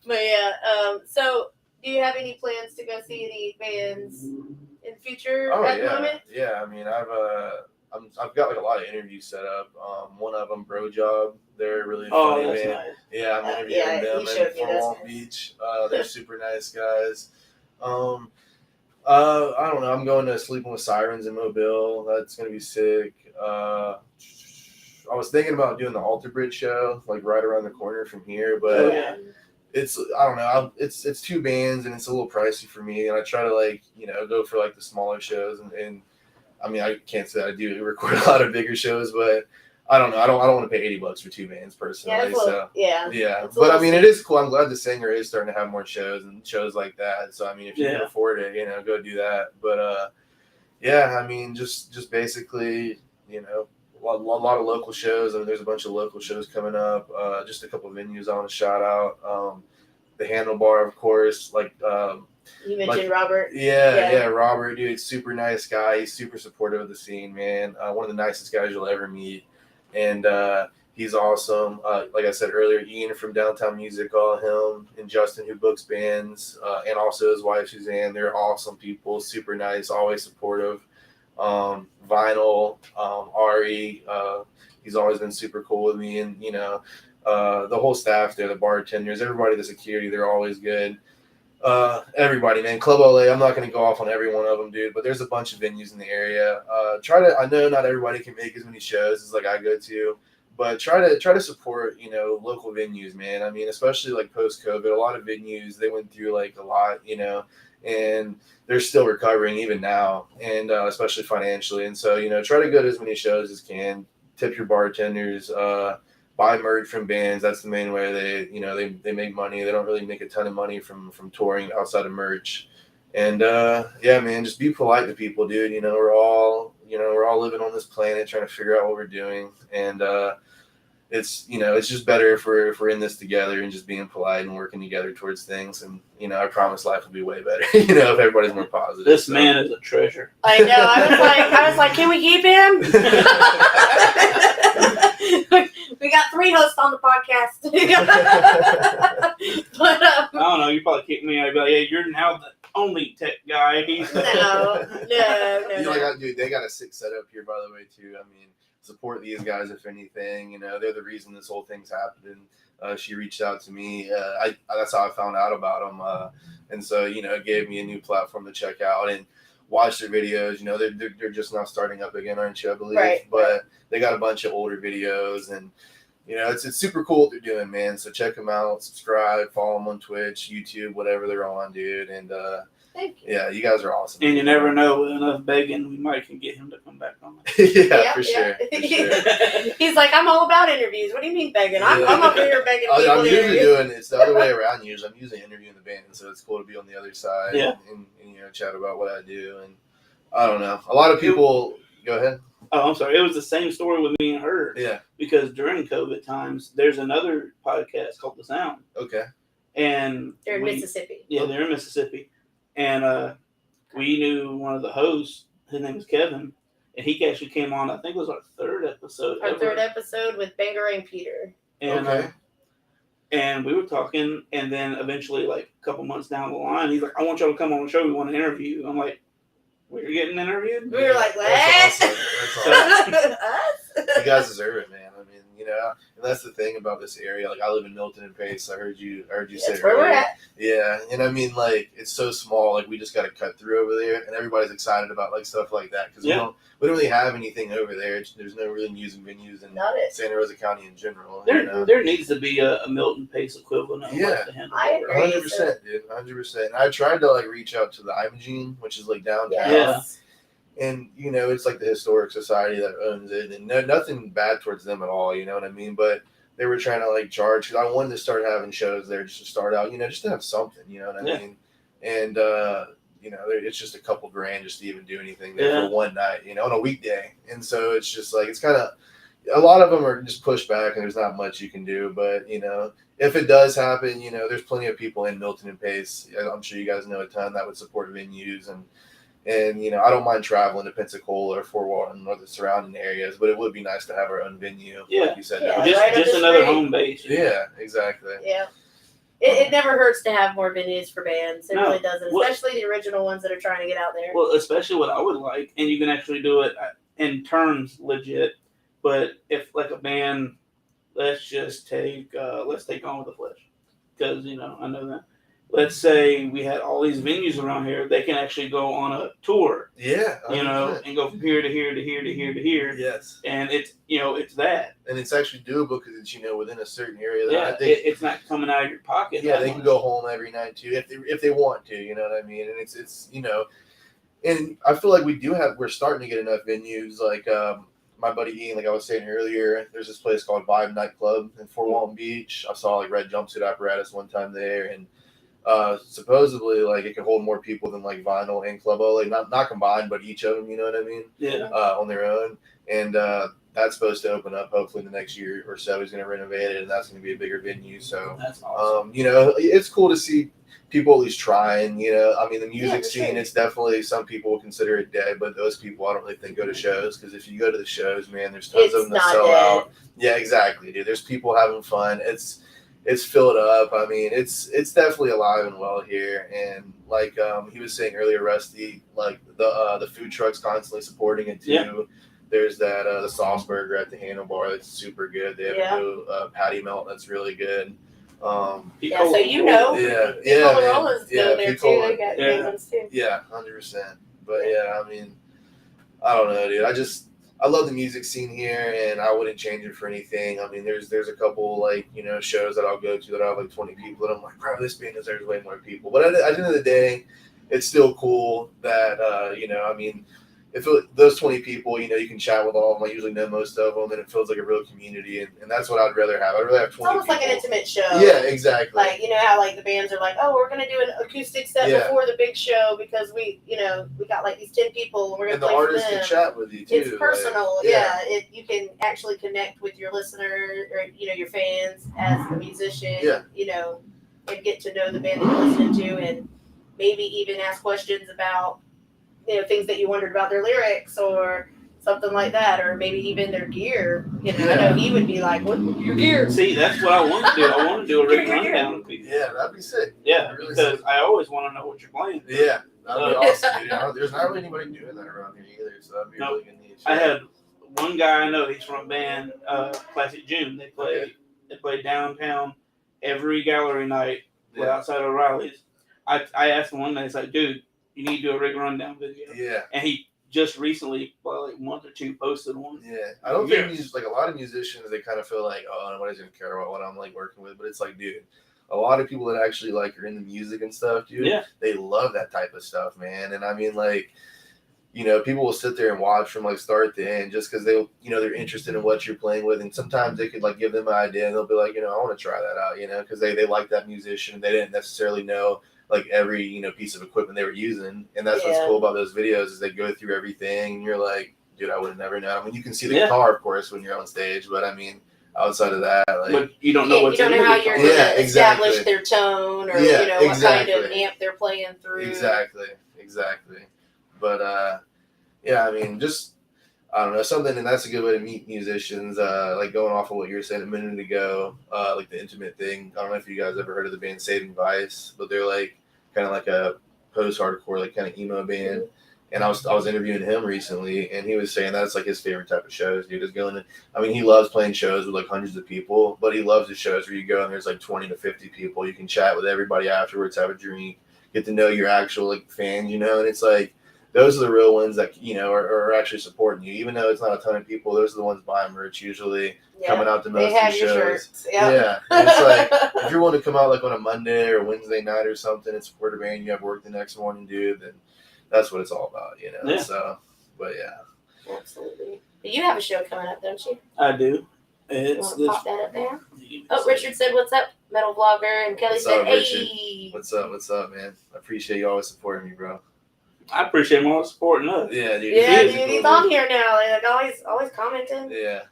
But yeah, so do you have any plans to go see any bands in future Oh at the yeah, moment? yeah. I mean, I've got like a lot of interviews set up. One of them, Bro Job. They're a really Oh, funny that's band. nice. Yeah, I'm interviewing Yeah, them you showed me from those Long guys. Beach. They're super nice guys. I don't know. I'm going to Sleeping with Sirens in Mobile. That's gonna be sick. I was thinking about doing the Alter Bridge show, like right around the corner from here, but Oh, yeah. it's I don't know. It's two bands and it's a little pricey for me. And I try to like go for like the smaller shows and I mean I can't say I do record a lot of bigger shows, but I don't know. I don't want to pay $80 for two bands personally. Yeah, it's a little, So yeah. yeah, It's a but I little mean, it steep. is cool. I'm glad the singer is starting to have more shows and shows like that. So I mean, if you can Yeah. afford it, go do that. But yeah, I mean, just basically, a lot of local shows. I mean, there's a bunch of local shows coming up. Just a couple of venues I want to shout out. The Handlebar, of course. You mentioned Robert. Yeah, Robert, dude, super nice guy. He's super supportive of the scene, man. One of the nicest guys you'll ever meet. And he's awesome. Like I said earlier, Ian from Downtown Music, him and Justin who books bands, and also his wife Suzanne. They're awesome people, super nice, always supportive. Vinyl, Ari, he's always been super cool with me, and the whole staff there, the bartenders, everybody, the security, they're always good. Everybody, man. Club LA, I'm not going to go off on every one of them, dude, but there's a bunch of venues in the area. I know not everybody can make as many shows as like I go to, but try to support, local venues, man. I mean, especially like post-COVID, a lot of venues, they went through like a lot, and they're still recovering even now, and especially financially. And so, try to go to as many shows as can, tip your bartenders, buy merch from bands. That's the main way they make money. They don't really make a ton of money from touring outside of merch. And yeah, man, just be polite to people, dude. We're all living on this planet trying to figure out what we're doing, and it's just better if we're in this together and just being polite and working together towards things. And I promise life will be way better. If everybody's more positive. This man is a treasure. I know. I was like, can we keep him? We got 3 hosts on the podcast. But I don't know. You probably kick me out. I'd be like, hey, you're now the only tech guy. no. Dude, they got a sick setup here, by the way, too. I mean, support these guys if anything. They're the reason this whole thing's happening. She reached out to me. That's how I found out about them. And so, it gave me a new platform to check out and watch their videos. They're just now starting up again, aren't you, I believe? Right. But they got a bunch of older videos, and it's super cool what they're doing, man. So check them out, subscribe, follow them on Twitch, YouTube, whatever they're on, dude. And thank you. yeah, you guys are awesome. And you never know, with enough begging, we might can get him to come back on. Yeah, for sure. He's like, I'm all about interviews. What do you mean begging? I'm up here begging people. I'm usually doing it's the other way around. Usually, I'm usually interviewing the band, so it's cool to be on the other side and chat about what I do. And I don't know, a lot of people. Go ahead. Oh, I'm sorry. It was the same story with me and her. Yeah. Because during COVID times, there's another podcast called The Sound. Okay. And They're in Mississippi. Yeah, they're in Mississippi. And we knew one of the hosts. His name was Kevin. And he actually came on, I think it was our 3rd episode. Our 3rd episode with Bangarang Peter. And, okay. And we were talking, and then eventually, like a couple months down the line, he's like, I want y'all to come on the show. We want to interview you. I'm like, we're getting interviewed? We were like, what? That's awesome. Us? You guys deserve it, man. I mean, and that's the thing about this area. Like, I live in Milton and Pace. I heard you say That's where we're at. Yeah, and I mean, like, it's so small. Like, we just got to cut through over there, and everybody's excited about like stuff like that because we don't really have anything over there. There's no really music venues in Santa Rosa County in general. There needs to be a Milton Pace equivalent. Of Yeah, I agree. 100%, dude, 100%. And I tried to like reach out to the Imogene, which is like downtown. Yes. And, it's like the Historic Society that owns it. And nothing bad towards them at all, you know what I mean? But they were trying to, like, charge. Because I wanted to start having shows there just to start out, just to have something, you know what I mean? And, it's just a couple grand just to even do anything there for one night, on a weekday. And so it's just, like, it's kind of – a lot of them are just pushed back and there's not much you can do. But, if it does happen, there's plenty of people in Milton and Pace. I'm sure you guys know a ton that would support venues and I don't mind traveling to Pensacola or Fort Walton or the surrounding areas, but it would be nice to have our own venue, like you said. Just another home base. Yeah, exactly. Yeah. It never hurts to have more venues for bands. It No. really doesn't, Well- especially the original ones that are trying to get out there. Well, especially what I would like, and you can actually do it in terms legit. But if like a band, let's take On with the Flesh, because I know that. Let's say we had all these venues around here, they can actually go on a tour, Yeah, and go from here to here to here to here to here. Yes, And it's it's that. and it's actually doable because it's within a certain area. That Yeah, I think, it's not coming out of your pocket. yeah, that they much. can go home every night too if they want to. You know what I mean? And it's and I feel like we're starting to get enough venues like. My buddy Ian, like I was saying earlier, there's this place called Vibe Nightclub in Fort Walton Beach. I saw like Red Jumpsuit Apparatus one time there, and supposedly like it can hold more people than like Vinyl and Club O, like not combined, but each of them. You know what I mean? Yeah. On their own, and that's supposed to open up hopefully in the next year or so. He's going to renovate it, and that's going to be a bigger venue. So That's awesome. it's cool to see people at least trying. I mean, the music for scene, sure. it's definitely, some people will consider it dead, but those people I don't really think go to shows, because if you go to the shows, man, there's tons It's of them that not sell dead. out. Yeah, exactly, dude. There's people having fun. It's filled up. I mean, it's definitely alive and well here. And like he was saying earlier, Rusty, like the food trucks constantly supporting it too. Yeah. There's that the sauce burger at the Handlebar that's super good. They have Yeah. a new patty melt that's really good. Yeah, so yeah, Picola man. Rolla's Yeah, go there Picola. too. They got Yeah. good ones too. Yeah, 100%. But yeah, I mean, I don't know, dude. I love the music scene here, and I wouldn't change it for anything. I mean, there's a couple like shows that I'll go to that I have like 20 people, and I'm like, bro, this band deserves way more people. But at the end of the day, it's still cool that I mean, those 20 people, you can chat with all of them. I usually know most of them, and it feels like a real community, and that's what I'd rather have. I'd rather have 20 It's almost people. like an intimate show. Yeah, exactly. Like how like the bands are like, oh, we're gonna do an acoustic set Yeah. before the big show because we got like these 10 people and we're gonna And the play for artists them. can chat with you too. It's personal, like, yeah. You can actually connect with your listener or your fans as a musician. Yeah. And get to know the band that you're listening to, and maybe even ask questions about things that you wondered about their lyrics or something like that, or maybe even their gear. I know he would be like, "What your gear?" See, that's what I want to do. I want to do a rig rundown of people. Yeah, that'd be sick. Yeah, Really because sick. I always want to know what you're playing. Yeah, that'd be awesome, dude. There's not really anybody doing that around here either, so that'd be No. really good news. I had one guy I know. He's from a band, Classic June. They play downtown every gallery night outside of O'Reilly's. I asked him one day, he's like, dude, you need to do a rig rundown video. Yeah. And he just recently, like a month or two, posted one. Yeah, I don't think a lot of musicians, they kind of feel like, oh, nobody's gonna care about what I'm like working with, but it's like, dude, a lot of people that actually like are in the music and stuff, dude. Yeah. They love that type of stuff, man. And I mean, like, people will sit there and watch from like start to end just because they're interested in what you're playing with, and sometimes they could like give them an idea and they'll be like, I want to try that out, because they like that musician. They didn't necessarily know like every piece of equipment they were using, and that's what's cool about those videos is they go through everything, and you're like, dude, I would have never known. I mean, you can see the guitar, of course, when you're on stage, but I mean, outside of that, like, but you don't know what's you don't know how you're going to establish their tone or what kind of amp they're playing through. Exactly. But I mean, just I don't know, something, and that's a good way to meet musicians. Like going off of what you were saying a minute ago, like the intimate thing. I don't know if you guys ever heard of the band Saving Vice, but they're like kind of like a post-hardcore, like kind of emo band. And I was interviewing him recently, and he was saying that's like his favorite type of shows, dude. Is going to, I mean, he loves playing shows with like hundreds of people, but he loves the shows where you go and there's like 20 to 50 people. You can chat with everybody afterwards, have a drink, get to know your actual like fans, and it's like those are the real ones that are actually supporting you, even though it's not a ton of people. Those are the ones buying merch usually, coming out to most of the shows. Shirts. Yeah, and it's like if you're willing to come out like on a Monday or Wednesday night or something and support a band, you have work the next morning, dude. Then that's what it's all about, Yeah. So, but yeah, Absolutely. But you have a show coming up, don't you? I do. You It's want to pop that up there? Oh, Richard said, "What's up, Metal Vlogger?" And Kelly What's said, up, Richard? "Hey." What's up, man? I appreciate you always supporting me, bro. I appreciate him always supporting us. Yeah, dude. Yeah, He is a dude, cool he's dude. on here now. Like always commenting. Yeah.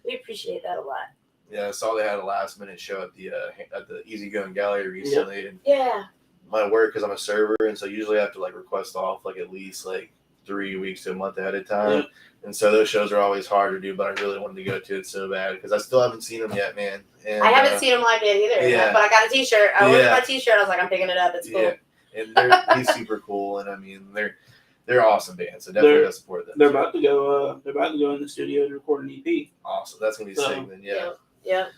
We appreciate that a lot. Yeah, I saw they had a last minute show at the Easygoing Gallery recently, and Yeah. my work, because I'm a server, and so usually I have to like request off like at least like 3 weeks to a month ahead of time. Yeah. And so those shows are always hard to do, but I really wanted to go to it so bad because I still haven't seen them yet, man. And, I haven't seen him live yet either. yeah. But I got a T-shirt. I ordered Yeah. my T-shirt. I was like, I'm picking it up. It's cool. Yeah, and he's super cool, and I mean they're awesome bands, so definitely gotta support them. They're about to go. They're about to go in the studio to record an EP. Awesome, that's gonna be sick. Then Yeah.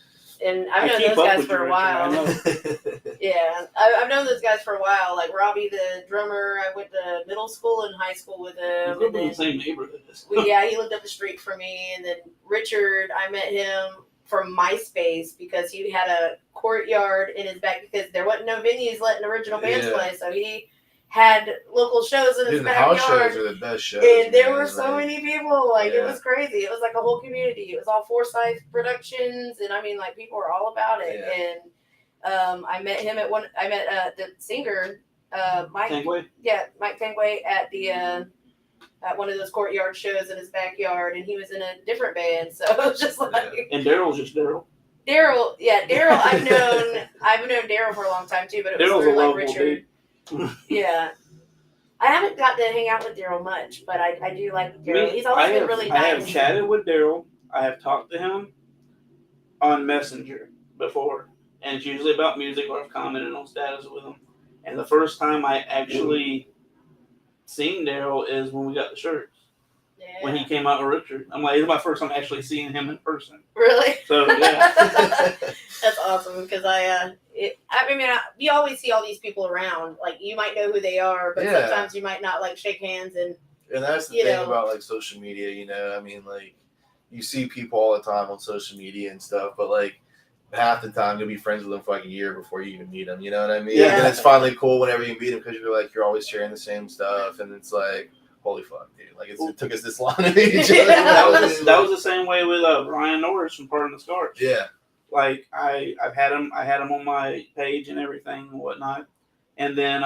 And I've I known keep those up guys with for you, a while. Richard, I know. Yeah, I've known those guys for a while. Like Robbie, the drummer, I went to middle school and high school with him. We're And in then the same neighborhood. he lived up the street from me. And then Richard, I met him from MySpace because he had a courtyard in his back because there wasn't no venues letting original bands play. So he had local shows in his Dude, the house backyard. shows are the best shows. And there man. were so many people, it was crazy. It was like a whole community. It was all Forsyth Productions, and I mean, like people were all about it. Yeah. And I met him at the singer, Mike. Tangway? Yeah, Mike Tangway at the at one of those courtyard shows in his backyard, and he was in a different band. So it was just like And Daryl's just Daryl. Daryl. Yeah, Daryl. I've known Daryl for a long time too, but it was Daryl's through a like lovable Richard. dude. Yeah. I haven't got to hang out with Daryl much, but I do like Daryl. He's always been really I have nice. chatted with Daryl. I have talked to him on Messenger before, and it's usually about music or I've commented on status with him. And the first time I actually seen Daryl is when we got the shirts. Yeah. When he came out with Richard. I'm like, it's my first time actually seeing him in person. Really? So, yeah. That's awesome because you always see all these people around. Like you might know who they are, but sometimes you might not like shake hands and that's the thing about like social media, I mean, like you see people all the time on social media and stuff, but like half the time you'll be friends with them for like a year before you even meet them. You know what I mean? Yeah. And it's finally cool whenever you meet them because you're always sharing the same stuff, and it's like, holy fuck, dude! Like it took us this long to meet each other. That was the same way with Brian Norris from Pardon the Scars. Yeah. Like I had him on my page and everything and whatnot, and then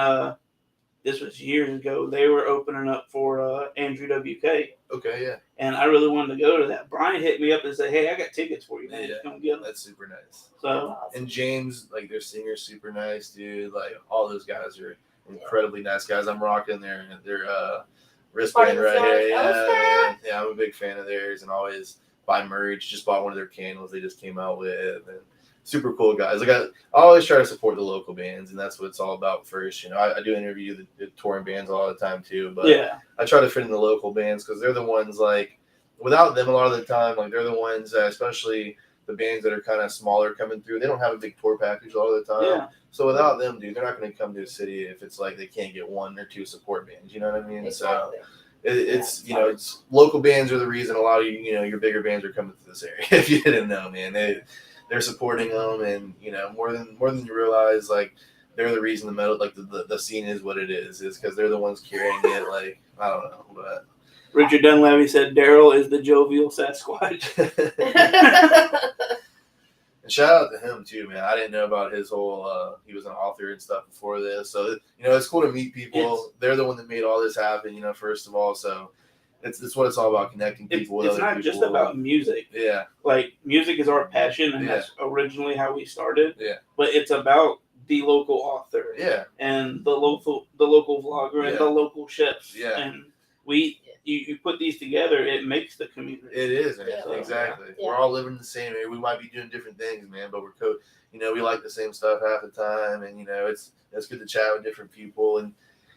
this was years ago. They were opening up for Andrew WK. Okay, yeah. And I really wanted to go to that. Brian hit me up and said, "Hey, I got tickets for you, man. Just come get them." That's super nice. So and James, like their singer's super nice, dude. Like all those guys are incredibly nice guys. I'm rocking their wristband right here. Yeah, I'm a big fan of theirs and always buy merch. Just bought one of their candles they just came out with, and super cool guys. Like I always try to support the local bands, and that's what it's all about first. I do interview the touring bands all the time too, but I try to fit in the local bands because they're the ones like without them a lot of the time, like they're the ones that, especially the bands that are kind of smaller coming through, they don't have a big tour package all the time. Yeah. So without them, dude, they're not going to come to a city if it's like they can't get one or two support bands. You know what I mean? Exactly. So it's it's local bands are the reason a lot of your bigger bands are coming to this area. If you didn't know, man, they're supporting them, and more than you realize, like they're the reason the metal, like the scene is what it is because they're the ones carrying it. Like I don't know, but Richard Dunleavy said Daryl is the jovial Sasquatch. And shout out to him too, man. I didn't know about his whole he was an author and stuff before this. So it's cool to meet people. Yes. They're the one that made all this happen, first of all. So it's what it's all about, connecting people with other people. It's not just about music. Yeah. Like music is our passion, and that's originally how we started. Yeah. But it's about the local author. Yeah. And the local vlogger and the local chefs. Yeah. And you put these together, it makes the community. It is, man. Yeah. Exactly. Yeah. We're all living the same area. We might be doing different things, man, but we're we like the same stuff half the time, and it's good to chat with different people and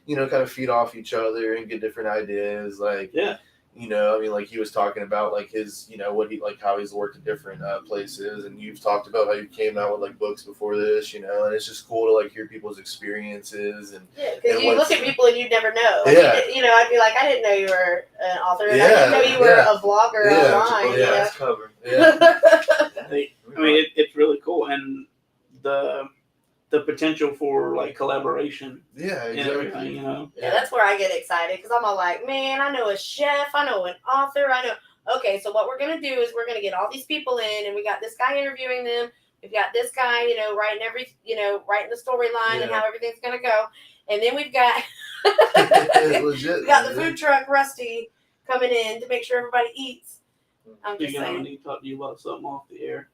kind of feed off each other and get different ideas. Like I mean, like he was talking about like his what he like how he's worked at different places, and you've talked about how you came out with like books before this, and it's just cool to like hear people's experiences and because you look at people and you'd never know. Like, I'd be like, I didn't know you were an author. And I didn't know you were a vlogger online. Yeah, cover. Yeah. I mean, it's really cool, and the potential for like collaboration. Yeah, And exactly. everything, Yeah, that's where I get excited because I'm all like, man, I know a chef, I know an author, I know. Okay, so what we're gonna do is we're gonna get all these people in, and we got this guy interviewing them. We've got this guy, writing writing the storyline and how everything's gonna go, and then we've got Legit, we got the food truck Rusty coming in to make sure everybody eats. I'm just You're gonna saying. need to talk to you about something off the air.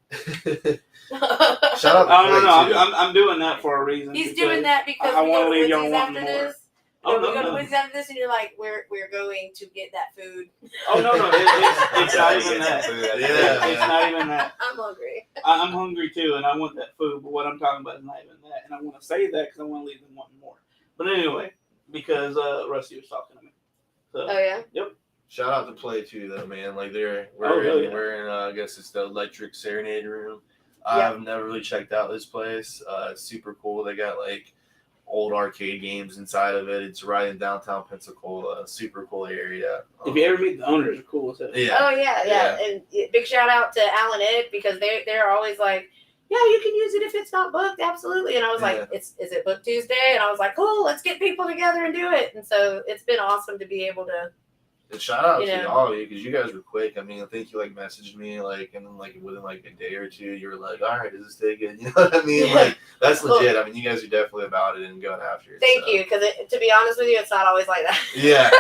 Shout out to Oh Clay, no, too. I'm doing that for a reason. He's doing that because I we wanna go to leave y'all Lindsay's wanting after more. this. Oh, We're going to no. Wednesdays after this, and you're like, we're going to get that food. Oh, no. It's not even that. Yeah. It's not even that. I'm hungry. I'm hungry too, and I want that food. But what I'm talking about is not even that. And I want to say that because I want to leave them wanting more. But anyway, because Rusty was talking to me. So, Oh, yeah? Yep. Shout out to Play too, though, man. Like we're in I guess it's the Electric Serenade room. Yeah. I've never really checked out this place. It's super cool. They got like old arcade games inside of it. It's right in downtown Pensacola. Super cool area. If you ever meet the owners, are cool. So. Yeah. Oh, yeah. And big shout out to Alan Ed, because they're always like, yeah, you can use it if it's not booked. Absolutely. And I was like, is it booked Tuesday? And I was like, cool, let's get people together and do it. And so it's been awesome to be able to. And shout out to all of you, because you guys were quick. I mean, I think you like messaged me like, and then like within like a day or two, you were like, "All right, is this day good?" You know what I mean? Yeah. Like that's legit. I mean, you guys are definitely about it and going after it. Thank you, because to be honest with you, it's not always like that. Yeah,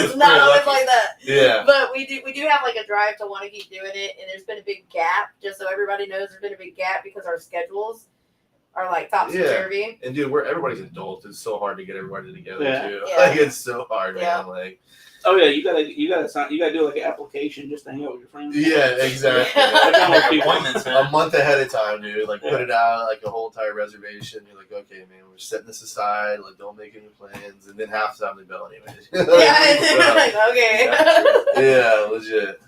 It's not always like that. Yeah, but we do have like a drive to want to keep doing it, and there's been a big gap. Just so everybody knows, there's been a big gap because our schedules are like topsy-turvy. And dude, everybody's adults. It's so hard to get everybody together too. Yeah. Like it's so hard, Yeah. man. Like. Oh yeah, you gotta do like an application just to hang out with your friends. Yeah, exactly. Appointments, man. A month ahead of time, dude. Like put it out, like a whole entire reservation. You're like, okay, man, we're setting this aside. Like, don't make any plans. And then half the time they bail anyways. Like, okay. Yeah, legit.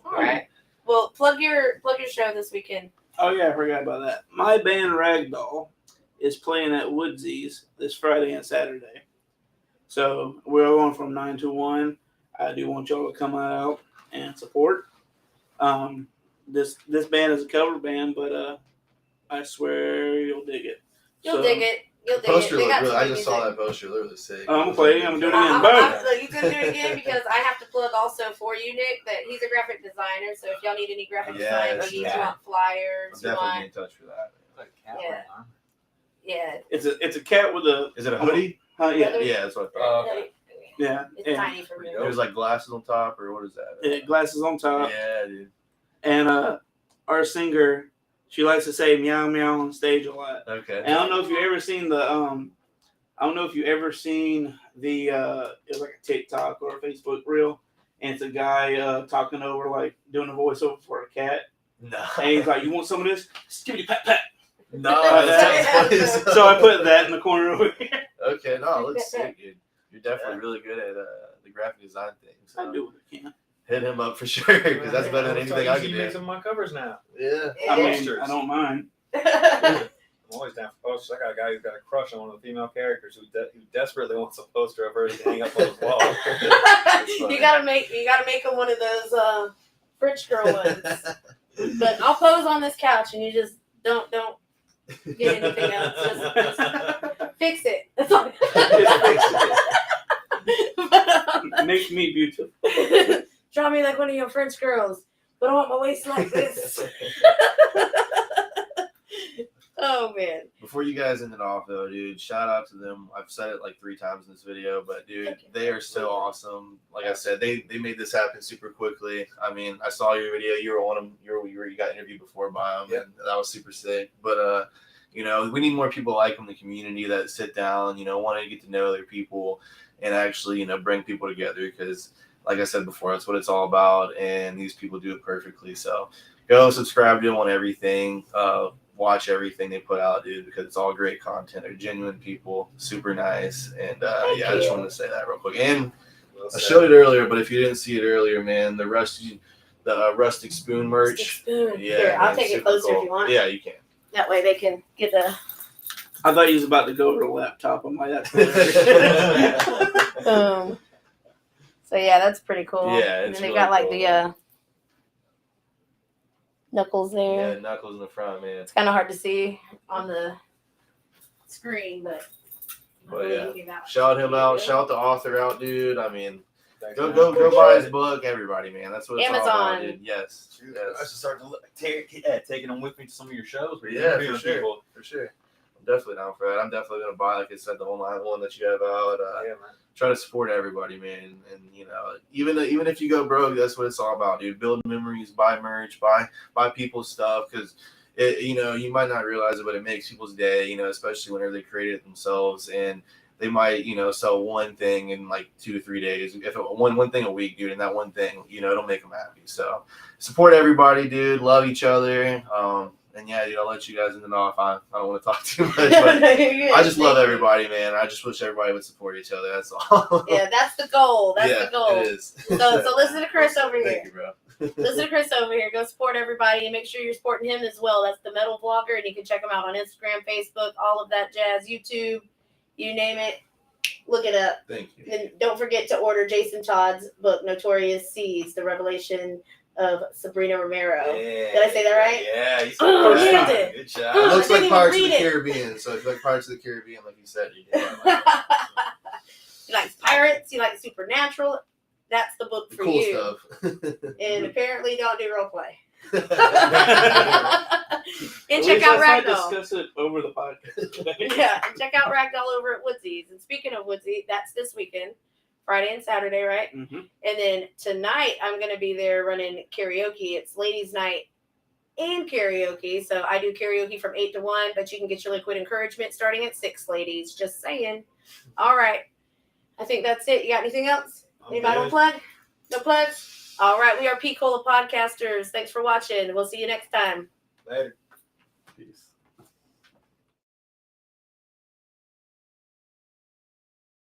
All right. Well, plug your show this weekend. Oh yeah, I forgot about that. My band Ragdoll is playing at Woodsy's this Friday and Saturday. So we're going from 9 to 1. I do want y'all to come out and support. This band is a cover band, but I swear you'll dig it. You'll dig it. You'll dig Poster it. They looked got really, some I good just saw music. that poster. It looked really sick. I'm gonna play it. I'm gonna do it again. Boom. You could do it again because I have to plug also for you, Nick, that he's a graphic designer. So if y'all need any graphic design needs, you want I'm flyers, you definitely want in touch for that. yeah. It's a cat with a. Is it a hoodie? Yeah. Yeah, that's what I thought. Okay. Yeah. It's tiny for me. There's like glasses on top, or what is that? Yeah, glasses on top. Yeah, dude. And our singer, she likes to say meow meow on stage a lot. Okay. And I don't know if you ever seen the it was like a TikTok or a Facebook reel, and it's a guy talking over like doing a voiceover for a cat, No. and he's like, "You want some of this? Skibbity pat pat." No, that sounds funny. So I put that in the corner over here. Okay, no, it looks sick, dude. You're definitely really good at the graphic design thing. So I do what I can. hit him up for sure, because that's better than anything I can You make do. some of my covers now. Yeah. I mean, Posters. I don't mind. I'm always down for posters. I got a guy who's got a crush on one of the female characters who desperately wants a poster of her to hang up on his wall. you gotta make him one of those French girl ones. But I'll pose on this couch, and you just don't get anything else. Just fix it. That's all. Makes me beautiful. Draw me like one of your French girls, but I want my waist like this. Oh man. Before you guys end it off though, dude, shout out to them. I've said it like 3 times in this video, but dude, they are so awesome. Like I said, they made this happen super quickly. I mean, I saw your video. You were on them. You got interviewed before by them, and that was super sick. But you know, we need more people like them in the community that sit down, you know, want to get to know other people and actually, you know, bring people together. Because, like I said before, that's what it's all about, and these people do it perfectly. So go subscribe to them on everything. Watch everything they put out, dude, because it's all great content. They're genuine people, super nice, and yeah, I just wanted to say that real quick. And I showed it earlier, but if you didn't see it earlier, man, the Rustyc Spoon merch. Rustic Spoon. Yeah, Here, I'll man, take it super closer cool. if you want. Yeah, you can. That way they can get the. I thought he was about to go over the laptop. I'm like, that's hilarious. So yeah, that's pretty cool. Yeah, and it's then they really got like cool. the knuckles there. Yeah, knuckles in the front, man. It's kind of hard to see on the screen, but. But yeah, shout him out. Shout the author out, dude. I mean, go buy his book, everybody, man. That's what it's all about, Amazon. dude. Yes. I should start to taking them with me to some of your shows. Where Yeah, you're for sure. people. For sure. I'm definitely down for that. I'm definitely gonna buy, like I said, the online one that you have out. Yeah, man. Try to support everybody, man. And you know, even if you go broke, that's what it's all about, dude. Build memories, buy merch, buy people's stuff, because you know, you might not realize it, but it makes people's day. You know, especially whenever they create it themselves. And they might, sell one thing in like 2 to 3 days. If one thing a week, dude, and that one thing, it'll make them happy. So support everybody, dude. Love each other. And yeah, dude, I'll let you guys know if I don't want to talk too much. But I just love everybody, man. I just wish everybody would support each other. That's all. Yeah, that's the goal. That's the goal. It is. So listen to Chris over here. Thank you, bro. Listen to Chris over here. Go support everybody and make sure you're supporting him as well. That's TheMetalVlogger, and you can check him out on Instagram, Facebook, all of that jazz, YouTube, you name it. Look it up. Thank you. And don't forget to order Jason Todd's book, Notorious Seeds, The Revelation of Sabrina Romero. Yeah. Did I say that right? Yeah, you Oh, said yeah, that. I did. Good job. It looks I like didn't Pirates of even the read it. Caribbean. So if you like Pirates of the Caribbean, like you said, you did. You like pirates, you like supernatural. That's the book for Cool you. stuff. And apparently don't do role play. And At check least out let's not Ragdoll. discuss it over the podcast. Yeah, and check out Ragdoll over at Woodsy's. And speaking of Woodsy, that's this weekend, Friday and Saturday, right? Mm-hmm. And then tonight I'm going to be there running karaoke. It's ladies' night and karaoke. So I do karaoke from 8 to 1, but you can get your liquid encouragement starting at 6, ladies. Just saying. All right. I think that's it. You got anything else? Anybody want to plug? No plugs? All right. We are P. Cola Podcasters. Thanks for watching. We'll see you next time. Later. Peace.